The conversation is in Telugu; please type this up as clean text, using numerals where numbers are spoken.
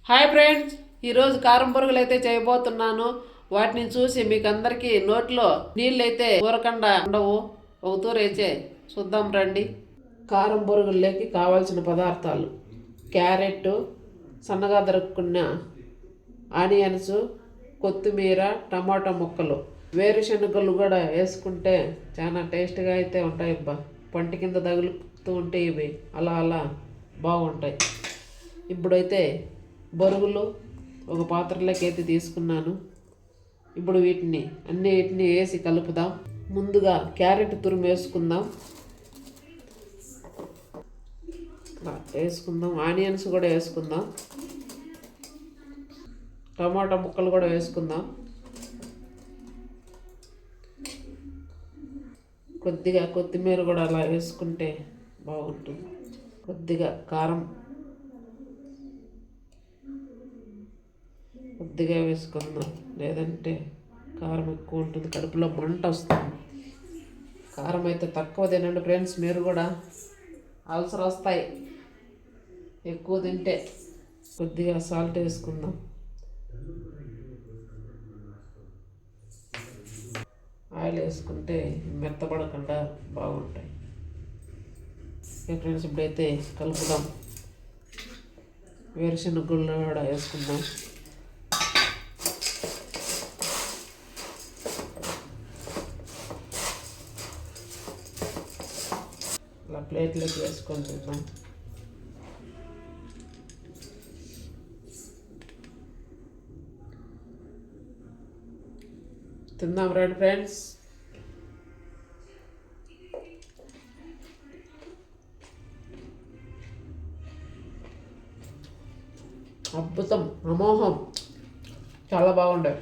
హాయ్ ఫ్రెండ్స్, ఈరోజు కారం బొరుగులు అయితే చేయబోతున్నాను. వాటిని చూసి మీకు అందరికీ నోట్లో నీళ్ళు అయితే ఊరకుండా ఉండవు. ఒక తూరు అయితే చూద్దాం రండి. కారం బొరుగుల్లోకి కావాల్సిన పదార్థాలు: క్యారెట్, సన్నగా దొరుకున్న ఆనియన్స్, కొత్తిమీర, టమాటా ముక్కలు, వేరుశనగలు కూడా వేసుకుంటే చాలా టేస్ట్గా అయితే ఉంటాయి. పంటి కింద తగులుతూ ఉంటే ఇవి అలా అలా బాగుంటాయి. ఇప్పుడైతే బొరుగులు ఒక పాత్రలోకి అయితే తీసుకున్నాను. ఇప్పుడు వీటిని వేసి కలుపుదాం. ముందుగా క్యారెట్ తురుము వేసుకుందాం. ఆనియన్స్ కూడా వేసుకుందాం. టమాటా ముక్కలు కూడా వేసుకుందాం. కొద్దిగా కొత్తిమీర కూడా అలా వేసుకుంటే బాగుంటుంది. కొద్దిగా కారం కొద్దిగా వేసుకుందాం, లేదంటే కారం ఎక్కువ ఉంటుంది, కడుపులో మంట వస్తుంది. కారం అయితే తక్కువ తినండి ఫ్రెండ్స్, మీరు కూడా అల్సర్ వస్తాయి ఎక్కువ తింటే. కొద్దిగా సాల్ట్ వేసుకుందాం. ఆయిల్ వేసుకుంటే మెత్తబడకుండా బాగుంటాయి. ఫ్రెండ్స్, ఇప్పుడైతే కలుపుదాం. వేరుశనగలు కూడా వేసుకుందాం. ఇలా ప్లేట్లోకి వేసుకొని తిందాం. తిందాం రండి ఫ్రెండ్స్. అద్భుతం, అమోఘం, చాలా బాగుండే.